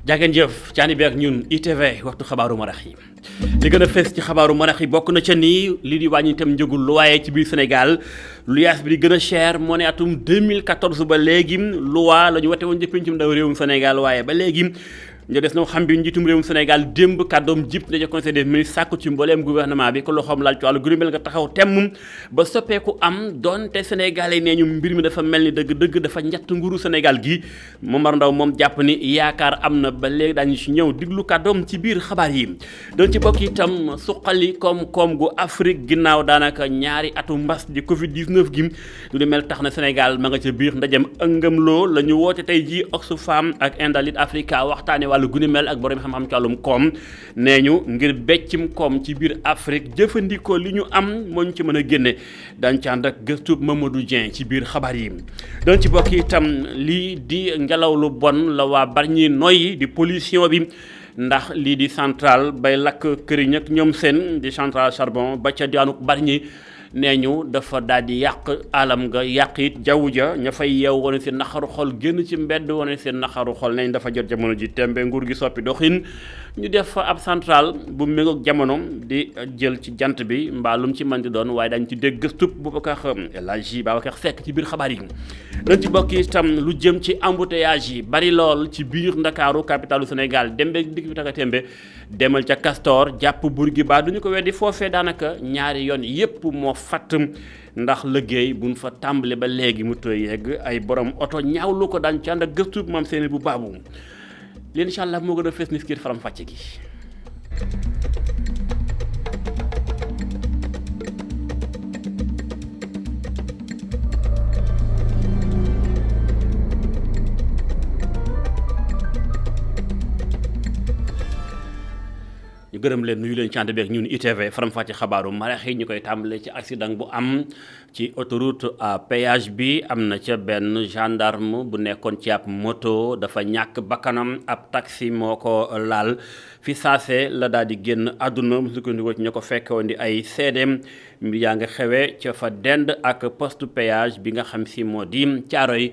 jaageen jëf caani bi ak ñun ITV waxtu xabaaru marax yi li gën a fës ci xabaaru marax yi bokk na ca nii lii di wàññi itam njëgul luwaaye ci biir Sénégal luyaas bi di gën a cher moo ne atum 2014 ba léegi luwaa la ñu wate woon ci pencum ndaw réewum Sénégal waaye ba léegi ñu des na xam bi njiitum réewum Sénégal démb kàddoom jip ne ca conseil des ministres sàkku ci mbooleem gouvernement bi ko loxoom laal ci wàllu gurumel nga taxaw temm ba soppeeku am donte sénégalais nee ñu mbir mi dafa mel ni dëgg-dëgg dafa ñett nguuru Sénégal gi Momar Ndao moom jàpp ni yaakaar am na ba léegi daañu ci ñëw diglu kàddoom ci biir xabaar yi doon ci bokk itam suqali koom-koom gu Afrique ginnaaw daanaka ñaari atu mbas di Covid 19 gi lu di mel tax na Sénégal ma nga ca biir ndajem ëngëmloo la ñu woote tey ji Oxfam ak Indalit Africa waxtaane wàllu guni mel ak borom xam-xam ci wàllum koom nee ñu ngir beccim koom ci biir Afrique jëfandikoo li ñu am moo ñu ci mën a génne dañ ci ànd ak gëstub Mamadou Dieng ci biir xabaar yi doon ci bokk itam lii di ngelaw lu bon la waa Bargny noyyi di pollution bi ndax lii di centrale bay lakk këriñ ak ñoom seen di centrale charbon ba ca diwaanu Bargny nee ñu dafa daal di yàq alam nga yàq it jaww ja ña fay yeew wane seen naxaru xol génn ci mbedd wane seen naxaru xol neñ dafa jot jamono ji tembe nguur gi soppi doxin ñu def fa ab centrale bu méngoog jamono di jël ci jant bi mbaa lu mu ci mën di doon waaye dañ ci dégg gëstub Boubacar El Hadji Babacar Seck ci biir xabaar yi dañ ci bokk itam lu jëm ci embouteillage yi bari lool ci biir Ndakaaru capitalu Sénégal dembe dikk bi taka tembe demal ca Castor jàpp Bourguiba duñu ko weddi foofee daanaka ñaari yoon yépp moo fatt ndax liggéey buñ fa tàmbale ba léegi mu tëy yegg ay borom oto ñaawlu ko daan ci ànd ak gëstu moom seeni bu baabu li incha allah moo gën a fees ni skir faram fàcce gi ñu gërëm leen nuyu leen ci ànd beeg ñun ITV faram-fàcce xabaaru marax yi ñu koy tàmbalee ci accident bu am ci autoroute à péage bi am na ca benn gendarme bu nekkoon ci ab moto dafa ñàkk bakkanam ab taxi moo ko laal fi saase la daal di génn àdduna mu sukkandikoo ci ña ko fekkoon di ay seedeem mbir yaa nga xewee ca fa dend ak poste péage bi nga xam si moo di Caaroy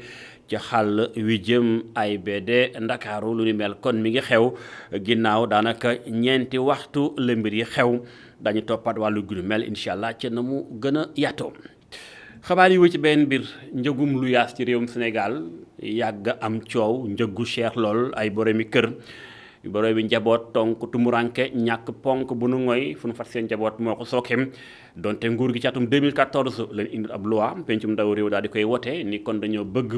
ci xàll wi jëm AIBD Ndakaaru lu ni mel kon mi ngi xew ginnaaw daanaka ñeenti waxtu la mbir yi xew dañu toppaat wàllu gu mel incha allah ca na mu gën a yaatoo xabaar yi wu ci benn mbir njëgum lu yaas ci réewum Sénégal yàgg am coow njëggu cher lool ay boromi kër boromi njaboot tonk tumuranke ñàkk ponk bu nu ngoy fu nu fat seen njaboot moo ko sookem donte nguur gi ci atum 2014 lañ indi ab loi pencum ndaw réew daal di koy wote ni kon dañoo bëgg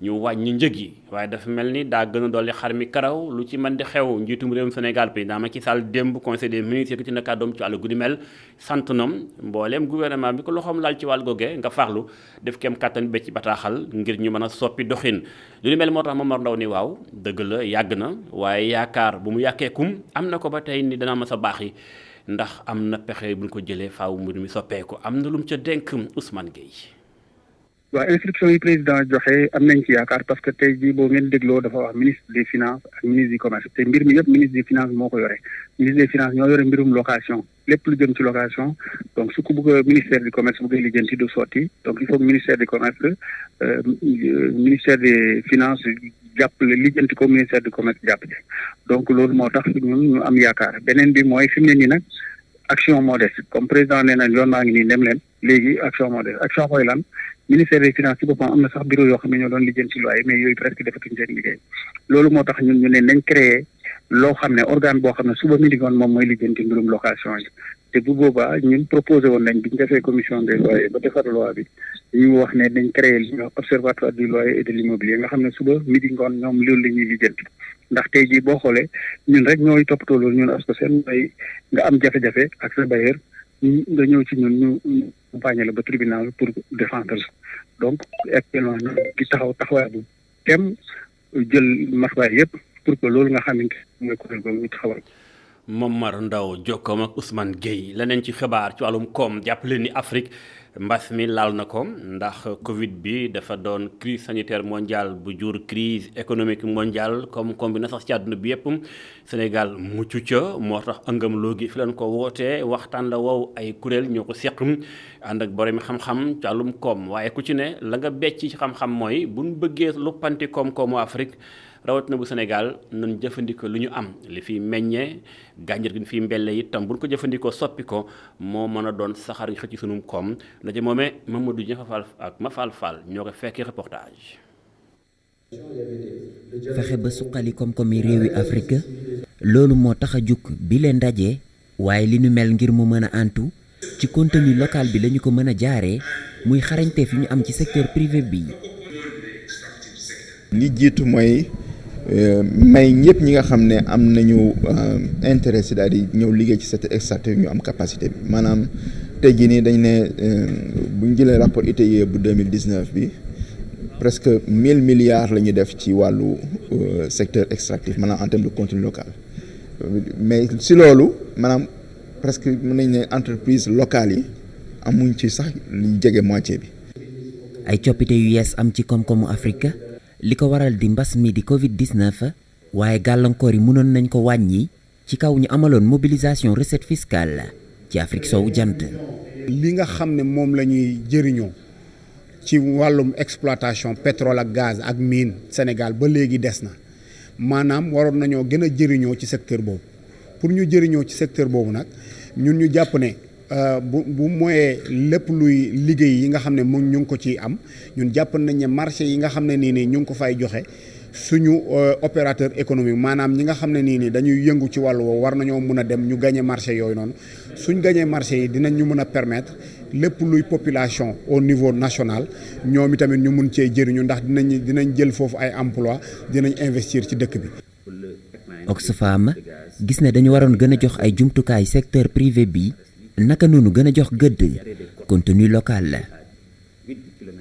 ñu wàññi njëg yi waaye dafa mel ni daa gën a dolli xar mi karaw lu ci mën di xew njiitum réewum Sénégal président Macky Sall démb conseil des ministres yëkkati na kàddoom ci wàllu gu di mel sant nam mbooleem gouvernement bi ko loxoom laal ci wàllu goge nga farlu def kem kàttan ba ci bataaxal ngir ñu mën a soppi doxin lu ni mel moo tax Momar Ndao ni waaw dëgg la yàgg na waaye yaakaar bu mu yàkkeekum am na ko ba tey ni dana ma sa baax yi ndax am na pexe bu ñu ko jëlee faaw mbir mi soppeeku am na lu mu ca dénk Ousmane Gueye. waaw instruction yi président joxe am nañ ci yaakaar parce que tey jii boo ngeen dégloo dafa wax ministre des finances ak ministre du commerce te mbir mi yëpp ministre des finances moo ko yore ministre des finances ñoo yore mbirum location lépp lu jëm ci location donc su ko bëgg ministère du commerce bëggee lijjanti du sotti donc il faut ministère du commerce ministère des finances jàppale lijjanti ko ministère du commerce jàpp ci donc loolu moo tax ñun ñu am yaakaar beneen bi mooy fi mu ne nii nag action moo des comme président nee na yoon maa ngi nii dem leen léegi action moo des action mooy lan ministère des finances ci boppam am na sax bureau yoo xam ne ñoo doon lijjanti loi mais yooyu presque defatuñ seen liggéey loolu moo tax ñun ñu ne nañ créé loo xam ne organe boo xam ne suba mi di goon moom mooy lijjanti mbirum location yi te bu boobaa ñun proposé woon nañ bi ñu defee commission des loyers ba defar loi bi ñu wax ne dañ créé li ñuy wax observatoire du loyer et de l'immobilier nga xam ne suba mi di ngoon ñoom loolu la ñuy lijjanti ndax tey jii boo xoolee ñun rek ñooy toppatoo loolu ñun ASCOSEN mooy nga am jafe-jafe ak sa bailleur nga ñëw ci ñun ñu accompagner la ba tribunal pour défendre la donc actuellement ñu ngi taxaw taxawaay bu tem jël matuwaay yëpp pour que loolu nga xamante mooy kuréel googu ñu taxawal. Momar Ndao jokkoom ak Ousmane Gueye leneen ci xibaar ci wàllum koom jàppale ni Afrique mbas mi laal na ko ndax Covid bi dafa doon crise sanitaire mondiale bu jur crise économique mondiale comme bi na sax ci àdduna bi yëpp Sénégal mucc ca moo tax ëngam loo gi fi leen ko wootee waxtaan la wow ay kuréel ñoo ko seq ànd ak borom xam-xam ci wàllum koom waaye ku ci ne la nga becc ci xam-xam mooy buñ bëggee luppanti koom-koomu Afrique rawatina bu Sénégal nañ jëfandikoo lu ñu am li fiy meññee gàncax gi fi mbelle itam bu ñu ko jëfandikoo soppi ko moo mën a doon saxaar ñu xëcc sunum koom ndaje moomee Mamadou Dieng Fall ak Mafal Fall ñoo ko fekkee reportage. fexe ba suqali koom-koomi réewi Afrique loolu moo tax a jug bi leen ndaje waaye li nu mel ngir mu mën a antu ci contenu local bi lañu ko mën a jaaree muy xarañteef yi ñu am ci secteur privé bi. li jiitu mooy may ñëpp ñi nga xam ne am nañu intérêt si daal di ñëw liggéey ci secteur extractif ñu am capacité bi maanaam tey jii nii dañ ne bu ñu jëlee rapport ITIE bu 2019 bi presque 1000 milliards la ñu def ci wàllu secteur extractif maanaam en termes de contenu local mais si loolu maanaam presque mën nañ ne entreprise locale yi amuñ ci sax lu jege moitié bi. ay coppite yu yees am ci koom-koomu Afrique li ko waral di mbas mi di Covid-19 waaye gàllankoor yi mënoon nañ ko wàññi ci kaw ñu amaloon mobilisation recette fiscale ci Afrique soowu jant. li nga xam ne moom la ñuy jëriñoo ci wàllum exploitation pétrole ak gaz ak mine Sénégal ba léegi des na maanaam waroon nañoo gën a jëriñoo ci secteur boobu pour ñu jëriñoo ci secteur boobu nag ñun ñu jàpp ne bu mooyee lépp luy liggéey yi nga xam ne mu ñu ngi ko ciy am ñun jàpp nañ ne marché yi nga xam ne nii ñu ngi ko fay joxe suñu opérateur économique maanaam ñi nga xam ne nii dañuy yëngu ci wàllu woowu war nañoo mën a dem ñu gagné marché yooyu noonu suñ gagné marché yi dinañ ñu mën a permettre lépp luy population au niveau national ñoom itamit ñu mun cee jëriñu ndax dinañ jël foofu ay emploi dinañ investir ci dëkk bi. Oxfam gis ne dañu waroon gën a jox ay jumtukaay secteur privé bi naka noonu gën a jox gëdd contenu local la.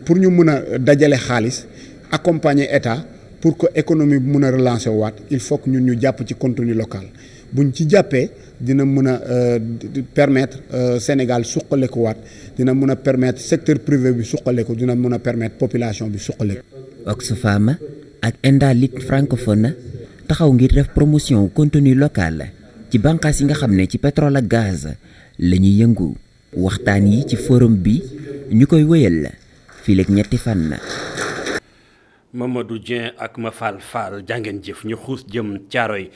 pour ñu mën a dajale xaalis accompagner état pour que économie bi mën a relancer waat il faut que ñun ñu jàpp ci contenu local buñ ci jàppee dina mën a permettre Sénégal suqaleku waat dina mën a permettre secteur privé bi suqaleku dina mën a permettre population bi suqaleku. Oxfam ak ENDA Ligue francophone taxaw ngir def promotion contenu local ci bànqaas yi nga xam ne ci pétrole ak gaz la ñuy yëngu waxtaan yi ci forum bi ñu koy wéyal fii léegi ñetti fan. Mamadou Dieng ak Mafal Fall jàngeen jëf ñu xuus jëm Caaroy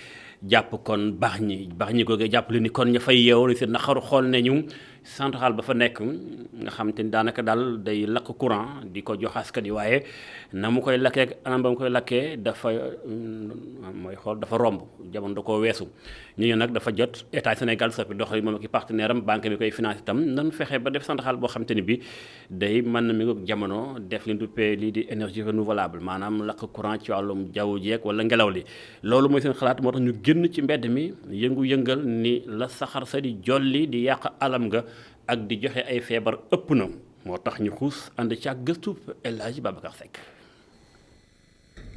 jàpp kon baax ñi googee jàpp li ni kon ña fay yeewoo li si naqaru xool ne ñu centrale ba fa nekk nga xam te ni daanaka daal day lakk courant di ko jox askan yi waaye na mu koy lakkee ak anam ba mu koy lakkee dafa mooy xool dafa romb jamono da koo weesu ñu nag dafa jot état Sénégal soppi doxali moom ak i partenaire am banque bi koy financé itam nan fexe ba def centrale boo xam te ni bi day mën na mi ngi jamono def li ñu duppee lii di énergie renouvelable maanaam lakk courant ci wàllum jaww jeeg wala ngelaw li loolu mooy seen xalaat moo tax ñu génn ci mbedd mi yëngu-yëngal ni la saxar sa di jolli di yàq alam nga ak di joxe ay feebar ëpp na moo tax ñu xuus ànd ci ak gëstu El Hadji Babacar Seck.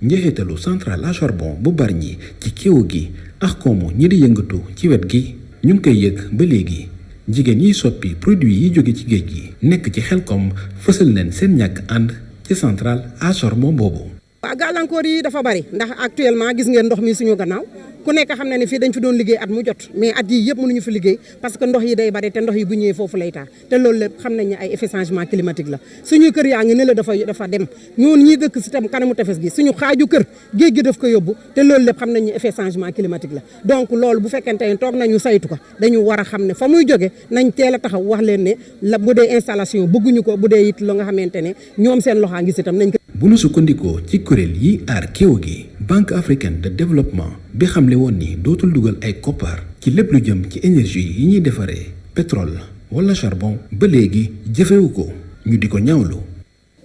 njeexitalu centrale à charbon bu Bargny ci kéew gi ak koomu ñi di yëngatu ci wet gi ñu ngi koy yëg ba léegi jigéen yiy soppi produit yi jóge ci géej gi nekk ci Xelkom fësal leen seen ñàkk ànd ci centrale à charbon boobu. waaw gàllankoor yi dafa bari ndax actuellement gis ngeen ndox mi suñu gannaaw ku nekk xam na ne fii dañ fi doon liggéey at mu jot mais at yii yëpp mënuñu fi liggéey parce que ndox yi day bari te ndox yi bu ñëwee foofu lay taa te loolu lépp xam nañ ne ay effet changement climatique la suñuy kër yaa ngi ne la dafa dem ñun ñii dëkk si tam kanamu tefes gi suñu xaaju kër géej gi daf ko yóbbu te loolu lépp xam nañ ne effet changement climatique la donc loolu bu fekkente ne toog nañu saytu ko dañu war a xam ne fa muy jóge nañ teel a taxaw wax leen ne la bu dee installation bëgguñu ko bu dee it lu nga xamante ne ñoom seen loxaa ngi si tam nañ ko. bu nu sukkandikoo ci kuréel yi aar kéew gi Banque africaine de développement bi xamle woon ni dootul dugal ay koppar ci lépp lu jëm ci énergie yi ñuy defaree pétrole wala charbon ba léegi jëfewu ko ñu di ko ñaawlu.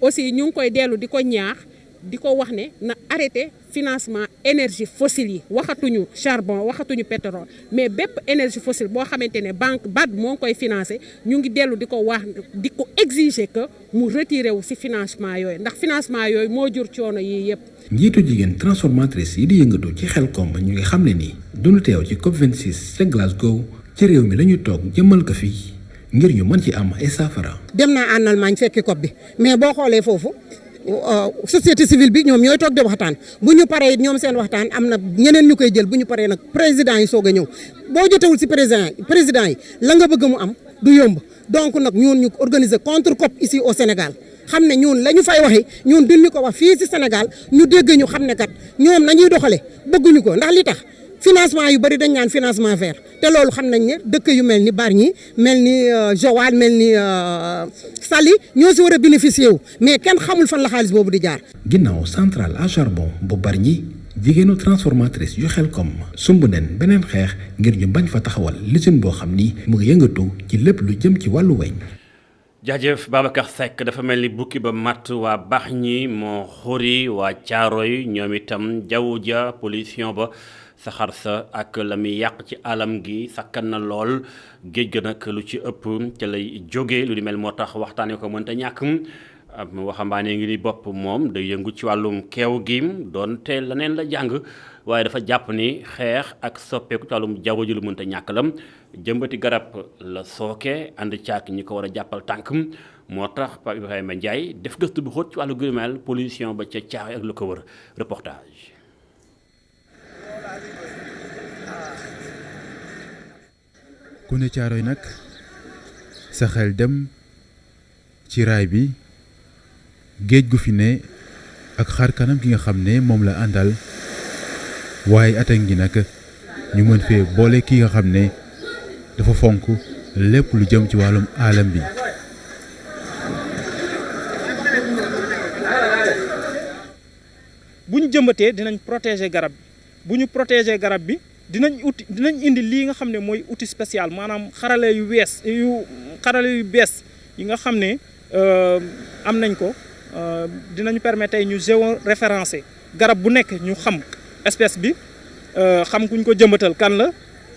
aussi ñu ngi koy dellu di ko ñaax di ko wax ne na arrêté financement énergie fossile yi waxatuñu charbon waxatuñu pétrole mais bépp énergie fossile boo xamante ne banque BAD moo ngi koy financé ñu ngi dellu di ko wax di ko exiger que mu retiré wu ci financement yooyu ndax financement yooyu moo jur coono yii yëpp. njiitu jigéen transformatrice yi di yëngatu ci Xelkom ñu ngi xam ne ni duñu teew ci COP26 ca Glasgow ci réew mi lañu toog jëmmal ko fii ngir ñu mën ci am ay saafara. dem naa en Allemagne fekki COP bi mais boo xoolee foofu société civile bi ñoom ñooy toog di waxtaan bu ñu paree ñoom seen waxtaan am na ñeneen ñu koy jël bu ñu paree nag président yi soog a ñëw boo jotewul ci président yi la nga bëgg mu am du yomb donc nag ñun ñu organiser contre COP ici au Sénégal xam ne ñun la ñu fay waxee ñun duñ ñu ko wax fii ci Sénégal ñu dégg ñu xam ne kat ñoom nañuy doxale bëgguñu ko ndax li tax financement yu bëri dañ naan financement vert te loolu xam nañ ne dëkk yu mel ni Bargny mel ni Joal mel ni Saly ñoo ci war a bénéficier wu mais kenn xamul fan la xaalis boobu di jaar. ginnaaw centrale à charbon bu Bargny jigéenu transformatrice yu Xelcom sumb nen beneen xeex ngir ñu bañ fa taxawal l'usine boo xam ni mu ngi yëngatu ci lépp lu jëm ci wàllu weñ. jaajëf Babacar Seck dafa mel ni bukki ba matt waa Bargny moo xuri waa Caaroy ñoom itam jaww ja pollution ba saxaar sa ak la muy yàq ci alam gi sakkan na lool géej ga nag lu ci ëpp ca lay jóge lu di mel moo tax waxtaanee ko mënta ñàkk waxambaane ngi ni bopp moom day yëngu ci wàllum keew gi doonte leneen la jàng waaye dafa jàpp ni xeex ak soppeeku ci wàllum jaww ji lu mënta ñàkk la jëmbati garab la sooke ànd caak ñi ko war a jàppal tànk moo tax Pape Ibrahima Ndiaye def gëstu bu xóot ci wàllu gurumel pollution ba ca Caaroy ak lu ko wër reportage. ku ne Caaroy nag sa xel dem ci raay bi géej gu fi ne ak xar kanam gi nga xam ne moom la àndal waaye atan gi nag ñu mën fee boole ki nga xam ne dafa fonk lépp lu jëm ci wàllum alam bi. bu ñu jëmbatee dinañ protéger garab bi bu ñu protéger garab bi dinañ indi lii nga xam ne mooy outil spécial maanaam xarale yu bees yi nga xam ne am nañ ko dinañu permettre ñu géoréférencer garab bu nekk ñu xam espèce bi xam kuñ ko jëmbatal kan la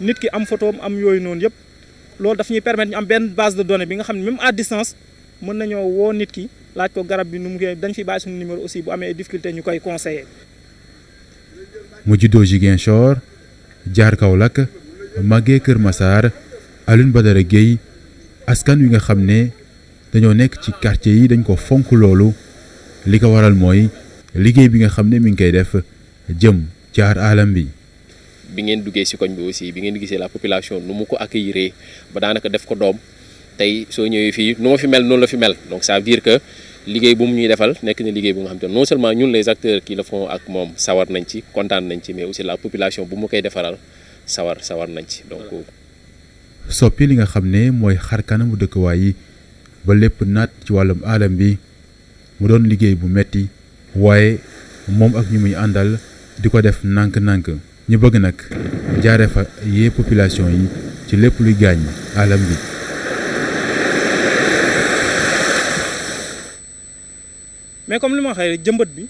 nit ki am photo am yooyu noonu yëpp loolu daf ñuy permettre ñu am benn base de données bi nga xam ne même à distance mën nañoo woo nit ki laaj ko garab bi nu mu ngi dañ fi bàyyi suñu numéro aussi bu amee difficulté ñu koy conseiller. mu juddoo Ziguinchor jaar Kaolack màggee Kër Massar Alioune Badara Gueye askan wi nga xam ne dañoo nekk ci quartier yi dañ ko fonk loolu li ko waral mooy liggéey bi nga xam ne mi ngi koy def jëm caar alam bi. bi ngeen duggee ci koñ bi aussi bi ngeen gisee la population nu mu ko accueillir ba daanaka def ko doom tey soo ñëwee fii nu ma fi mel noonu la fi mel donc ça veut dire que liggéey bu mu ñuy defal nekk na liggéey bu nga xam te non seulement ñun les acteurs qui le font ak moom sawar nañ ci kontaan nañ ci mais aussi la population bu mu koy defaral sawar nañ ci donc. soppi li nga xam ne mooy xar kanamu dëkkuwaay yi ba lépp naat ci wàllum alam bi mu doon liggéey bu metti waaye moom ak ñu muy àndal di ko def nànk-nànk ñu bëgg nag jaare fa yee population yi ci lépp luy gaañ alam bi. mais comme li ma waxee jëmbat bi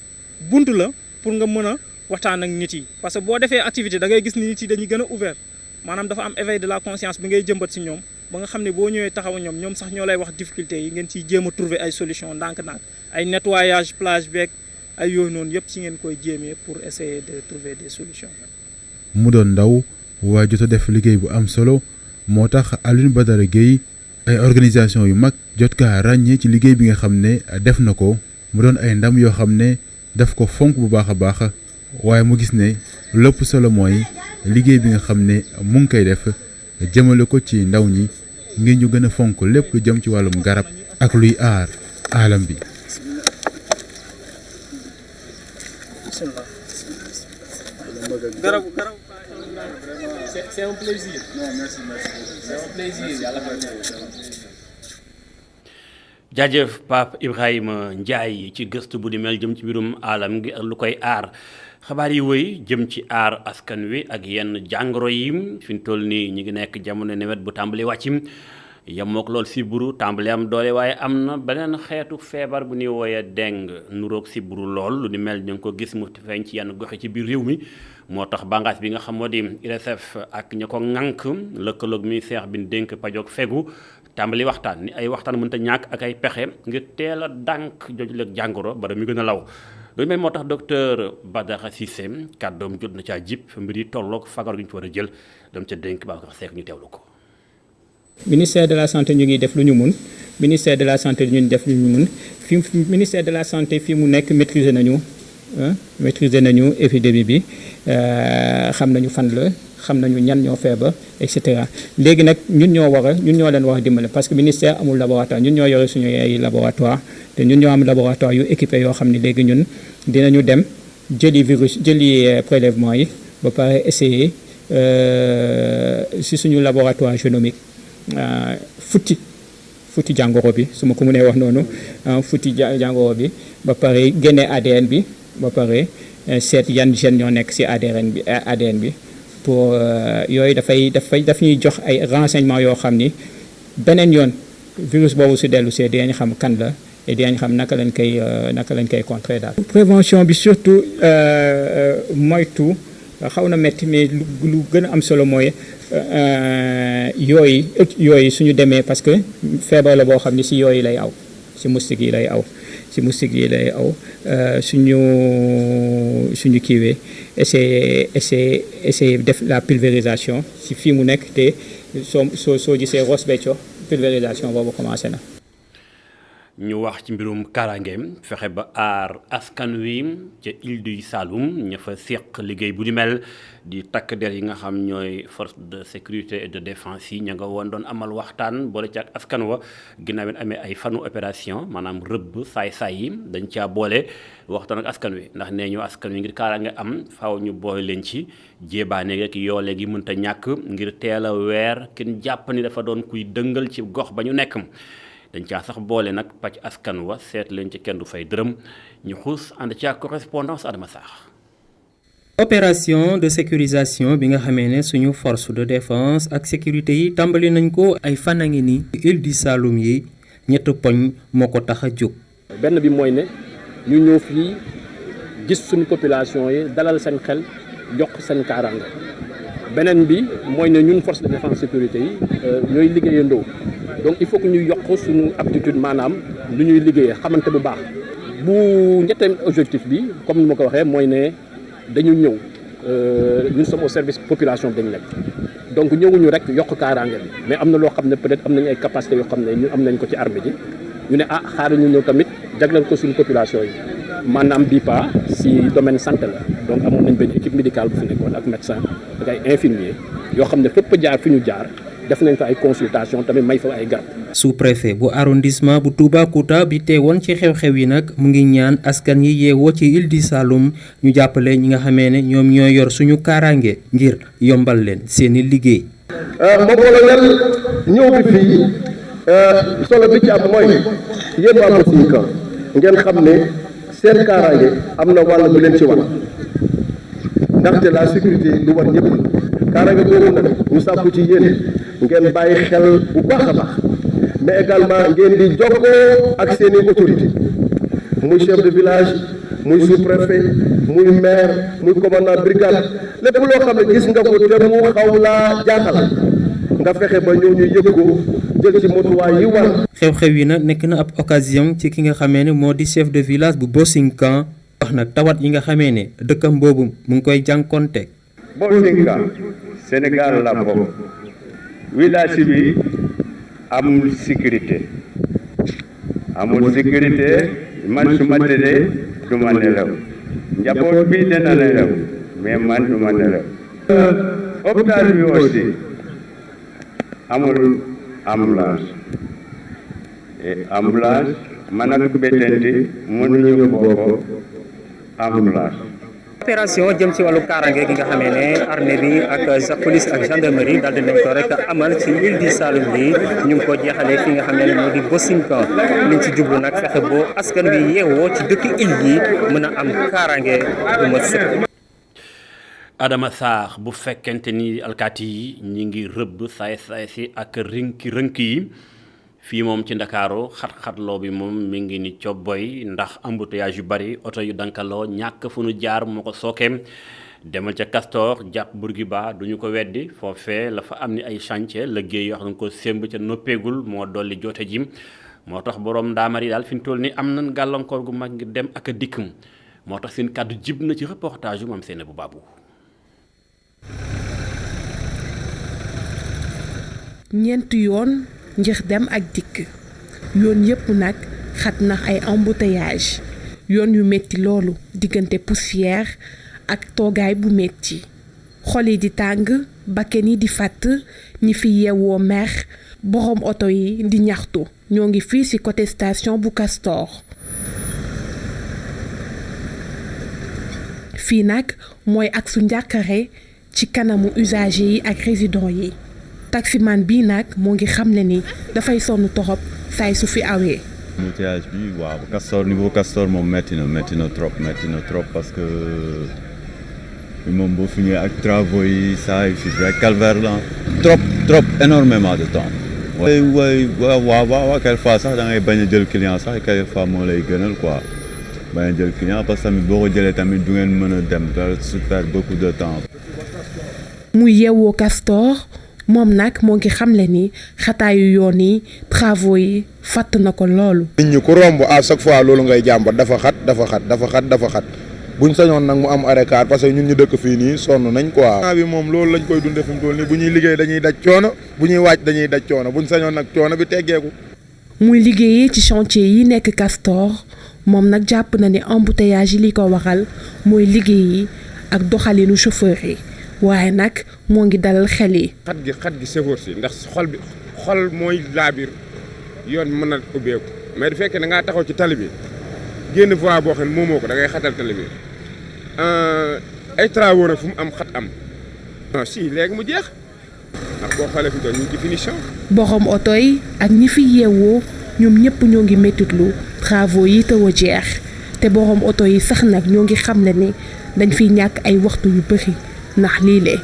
buntu la pour nga mën a waxtaan ak nit yi parce que boo defee activité da ngay gis ni nit yi dañuy gën a ouvert maanaam dafa am éveil de la conscience bi ngay jëmbat ci ñoom ba nga xam ne boo ñëwee taxaw ñoom sax ñoo lay wax difficulté yi ngeen ciy jéem a trouver ay solution ndànk-ndànk ay nettoyage plage beeg ay yooyu noonu yëpp ci ngeen koy jéemee pour essayer de trouver des solutions. mu doon ndaw waaye jot a def liggéey bu am solo moo tax Alioune Badara Gueye ay organisation yu mag jot kaa ràññee ci liggéey bi nga xam ne def na ko mu doon ay ndam yoo xam ne daf ko fonk bu baax a baax waaye mu gis ne lépp solo mooy liggéey bi nga xam ne mu ngi koy def jëmale ko ci ndaw ñi ngir ñu gën a fonk lépp lu jëm ci wàllum garab ak luy aar alam bi. C'est un plaisir. Non, merci. C'est un plaisir. jaajëf Pape Ibrahima Ndiaye ci gëstu bu di mel jëm ci mbirum alam gi ak lu koy aar xabaar yi wëy jëm ci aar askan wi ak yenn jàngoro yi fi ñu toll nii ñu ngi nekk jamono nawet bu tàmbali wàcc yemook lool sibbiru tàmbali am doole waaye am na beneen xeetu feebar bu ñuy wooyee dengue nuroog sibbiru lool lu di mel ñu ngi ko gis mu feeñ ci yenn goxe ci biir réew mi moo tax bànqaas bi nga xam moo di IRESSEF ak ña ko ŋànk lëkkaloog ministère bi dénk pajoog fegu tàmbali waxtaan ni ay waxtaan mënta ñàkk ak ay pexe ngir teel a dànk jojuleeg jàngoro bara mi gën a law loolu mel moo tax docteur Badara Cissé kàddoom jot na caa jib mbir yi tolloog fagar gi ñu ci war a jël dem ca dénk Babacar Seck ñu teewlu ko. ministère de la santé ñu ngi def lu ñu mun ministère de la santé ñu ngi def lu ñu mun fi ministère de la santé fi mu nekk maîtriser nañu maîtriser nañu épidémie bi xam nañu fan la xam nañu ñan ñoo feebar et cetera léegi nag ñun ñoo leen war a dimbale parce que ministère amul laboratoire ñun ñoo yore suñu ay laboratoire te ñun ñoo am laboratoire yu équipé yoo xam ne léegi ñun dinañu dem jëli prélèvement yi ba pare essayer si suñu laboratoire génomique futti jàngoro bi su ma ko mënee wax noonu futti jàngoro bi ba pare génne ADN bi ba pare seet yan gènes ñoo nekk ci ADN bi pour yooyu daf ñuy jox ay renseignements yoo xam ni beneen yoon virus boobu su dellu see dinañ xam kan la et dinañ xam naka lañ koy contrer daal. prévention bi surtout moytu xaw na métti mais lu gën a am solo mooy yooyu suñu demee parce que feebar la boo xam ni ci yooyu lay aw ci moustique yi lay aw. suñu kiiwee essayer def la pulvérisation ci fii mu nekk te soo gisee Ross Béthio pulvérisation boobu commencé na. ñu wax ci mbirum karangeem fexe ba aar askan wi ca île du Saloum ña fa séq liggéey bu di mel di takk der yi nga xam ñooy force de sécurité et de défense yi ña nga woon doon amal waxtaan boole ci ak askan wa ginnaaw bi amee ay fanu opération maanaam rëbb saay-saay yi dañ caa boole waxtaan ak askan wi ndax nee ñu askan wi ngir kaaraange am faaw ñu boole leen ci jéebaane rek yoole gi mënta ñàkk ngir teel a weer kenn jàpp ni dafa doon kuy dëngal ci gox ba ñu nekk. dañ caa sax boole nag pàcc askan wa seet leen ci kenn du fay dërëm ñu xuus ànd ci ak correspondance Adama Sarr. opération de sécurisation bi nga xamee ne suñu force de défense ak sécurité yi tàmbali nañ ko ay fan a ngi ni île du Saloum yi ñett poñ moo ko tax a jóg. benn bi mooy ne ñu ñëw fii gis suñu population yi dalal seen xel jox seen kaaraange beneen bi mooy ne ñun force de défense sécurité yi ñooy liggéeyandoo. donc il faut que ñu yokk suñu aptitude maanaam lu ñuy liggéeyee xamante bu baax bu ñetteem objectif bi comme ni ma ko waxee mooy ne dañu ñëw ñun sommes au service population bi dañu nekk donc ñëwuñu rek yokk kaaraange bi mais am na loo xam ne peut-être am nañu ay capacités yoo xam ne ñun am nañ ko ci armée ji ñu ne xaaral ñu ñëw tamit jagleel ko suñu population yi maanaam bii pas si domaine santé la donc amoon nañ benn équipe médicale bu fi nekkoon ak médecin ak ay infirmiers yoo xam ne fépp jaar fi ñu jaar def nañ fa ay consultation tamit may fa ay garab. sous-préfet bu arrondissement bu Toubacouta bi teewoon ci xew-xew yi nag mu ngi ñaan askan yi yeewoo ci île du Saloum ñu jàppale ñi nga xamee ne ñoom ñoo yor suñu kaaraange ngir yombal leen seeni liggéey. ma colonel ñëw bi fii solo bi ci am mooy yéen waa Bossinka ngeen xam ne seen kaaraange am na wàll bu leen ci war ndaxte la sécurité lu war ñëpp kaaraange boobu nag ñu sàkku ci yéen ngeen bàyyi xel bu baax a baax mais également ngeen di jokkoo ak seeni autorité muy chef de village muy sous-préfet muy maire muy commandant brigade lépp loo xam ne gis nga ko te mu xaw laa jaaxal nga fexe ba ñooñu yëg ko jël ci motuwaay yi war. xew-xew yi nag nekk na ab occasion ci ki nga xamee ne moo di chef de village bu Bossinkan wax nag tawat yi nga xamee ne dëkkam boobu mu ngi koy jànkonteeg. Bossinkan Sénégal la bokk village bi amul sécurité man su ma tëddee du ma nelaw njaboot bi dana nelaw mais man du ma nelaw hôpital bi aussi amul ambulance man ak bétenti mënuñu bokk ambulance. opération jëm ci wàllu kaaraange gi nga xamee ne armée bi ak sa police ak gendarmerie daal dinañ ko rek amal ci île du Saloum bi ñu ngi ko jeexalee fi nga xamee ne moo di Bossinkan liñ ci jublu nag fexe boo askan wi yeewoo ci dëkk île yi mën a am kaaraange bu ma sëkk. Adama Sarr bu fekkente ni alkaati yi ñi ngi rëbb saay-saay si ak rënk yi fii moom ci Ndakaaru xat-xatloo bi moom mi ngi ni cobboy ndax embouteillage yu bari oto yu dankaloo ñàkk fu nu jaar moo ko sookeem demal ca Castor jàpp Bourguiba duñu ko weddi foofee la fa am ni ay chantier liggéey yoo xam ne ko sémb ca noppeegul moo dolli joote ji moo tax boroom ndaamar yi daal fi ñu toll ni am nañ gàllankoor gu mag ngir dem ak a dikk moo tax seen kàddu jib na ci reportage yu Mame Seynabou Babou. ñeenti yoon ngir dem ak dikk yoon yëpp nag xat na ay embouteillage yoon yu metti loolu diggante poussière ak toogaay bu metti xol yi di tàng bakken yi di fàtt ñi fi yeewoo mer borom oto yi di ñaxtu ñoo ngi fii ci côté station bu Castor fii nag mooy ak su njàkkare ci kanamu usagers yi ak résidents yi taximan bii nag moo ngi xamle ni dafay sonn torop saay su fi awee. embouteillage bi waaw Castor niveau Castor moom métti na trop parce que moom boo fi ñëwee ak travaux yi saa yu fi rek calvaire la trop énormément de temps. waaw quelquefois sax da ngay bañ a jël client sax quelquefois moo lay gënal quoi bañ a jël client parce que tamit boo ko jëlee tamit du ngeen mën a dem da se perd beaucoup de temps. muy yeewoo Castor moom nag moo ngi xamle ni xataayu yoon yi travaux yi fàtt na ko loolu. nit ñi ku romb à chaque fois loolu ngay jàmbat dafa xat buñ sañoon nag mu am arrêt car parce que ñun ñu dëkk fii nii sonn nañ quoi. bi moom loolu lañ koy dundee fi mu toll nii bu ñuy liggéey dañuy daj coono bu ñuy wàcc dañuy daj coono buñ sañoon nag coono bi teggeeku. muy liggéeyee ci chantier yi nekk Castor moom nag jàpp na ne embouteillage yi li ko waral mooy liggéey yi ak doxalinu chauffeur yi. waaye nag moo ngi dalal xel yi. xat gi chauffeur si ndax xol mooy laabir yoon mën na ubbeeku mais du fekkee da ngaa taxaw ci tali bi génn voie boo xam ne moomoo ko da ngay xatal tali bi ay travaux nag fu mu am xat am. non si léegi mu jeex ndax boo xoolee fi doon ñu ngi ci finition. borom oto yi ak ñi fi yeewoo ñoom ñëpp ñoo ngi méttitlu travaux yi taw a jeex te borom oto yi sax nag ñoo ngi xam ne ni dañ fiy ñàkk ay waxtu yu bëri. ndax lii lee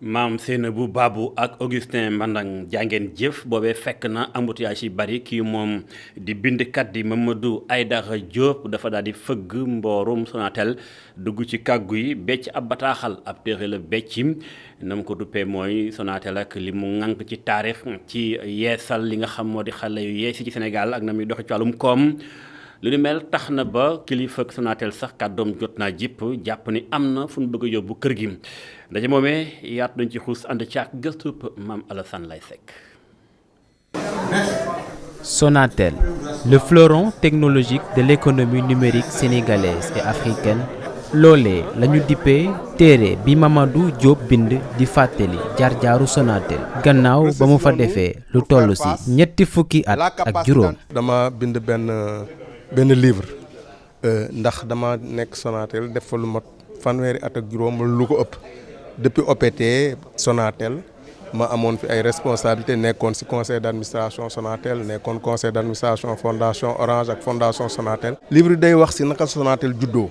maam Seynabou Babou ak Augustin Mbandang jàngeen jëf boobee fekk na embouteillage yi bari kii moom di bindkat di Mamadou Aïdara Diop dafa daal di fëgg mboorum Sonatel dugg ci kàggu yi becc ab bataaxal ab téere la beccim na mu ko duppee mooy Sonatel ak li mu ŋànk ci taarix ci yeesal li nga xam moo di xale yu yeesi ci Sénégal ak na muy doxe ci wàllum koom lu ni mel tax na ba kilifa Sonatel sax kàddoom jot naa jipp jàpp ni am na fu ñu bëgg a yóbbu kër gi ndaje moomee yaatu dañ ci xuus ànd ci ak gëstub Mame Alassane Lay Seck. Sonatel, le fleuron technologique de l'économie numérique sénégalaise et africaine loolee lañu dippee téere bi Mamadou Diop bind di fàttali jaar-jaaru Sonatel gannaaw ba mu fa defee lu toll ci ñetti fukki at ak juróom. dama bind benn livre ndax dama nekk Sonatel def fa lu mat fanweeri at ak juróom lu ko ëpp depuis OPT Sonatel ma amoon fi ay responsabilité nekkoon ci conseil d'administration Sonatel nekkoon conseil d'administration fondation Orange ak fondation Sonatel. livre day wax ci naka Sonatel juddoo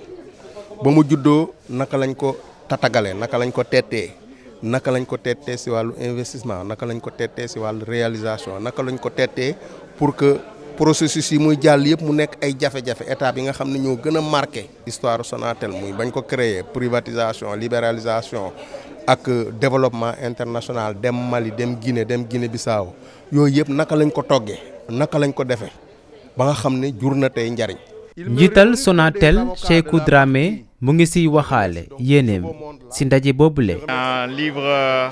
ba mu juddoo naka lañ ko tatagalee naka lañ ko tettee ci wàllu investissement naka lañ ko tettee ci wàllu réalisation naka lañ ko tettee pour que processus yi muy jàll yëpp mu nekk ay jafe-jafe étape yi nga xam ne ñoo gën a marqué histoire Sonatel muy bañ ko créer privatisation libéralisation ak développement international dem Mali dem Guinée Bissau yooyu yëpp naka lañ ko toggee naka lañ ko defee ba nga xam ne jur na tey njariñ. njiital Sonatel Cheikhou Dramé mu ngi siy waxaale yéeneem si ndaje boobule. un livre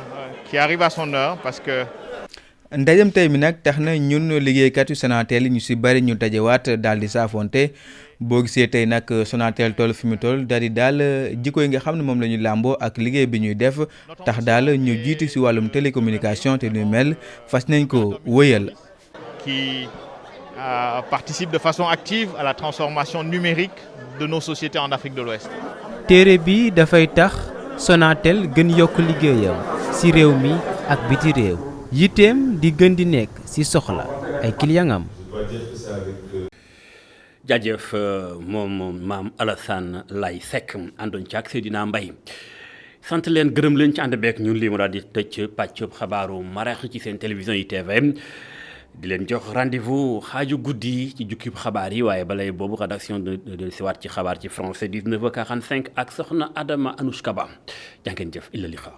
qui arrive à son heure parce que. ndajem tey mi nag tax na ñun liggéeykat yu Sonatel ñu si bari ñu dajewaat daal di saafonte boo gisee tey nag Sonatel toll fi mu toll daal jikko yi nga xam ne moom la ñu làmboo ak liggéey bi ñuy def tax daal ñu jiitu si wàllum télécommunication te ñu mel fas nañ ko wëyal. qui participe de façon active à la transformation numérique de nos sociétés en Afrique de l'Ouest. téere bi dafay tax Sonatel gën yokk liggéeyam si réew mi ak biti réew. yitteem di gën di nekk ci soxla ay clientam. jaajëf moom Mame Alassane Lay Seck àndoon ci ak Seydina Mbaye sant leen gërëm leen ci ànd beek ñun lii mu daal di tëj pàccub xabaaru marax ci seen télévision ITV di leen jox rendez-vous xaaju guddi ci jukkib xabaar yi waaye balay boobu rédaction de siwaat ci xabaar ci français 19h45 ak soxna Adama Anouchka Ba jàngeen jëf illa li xaar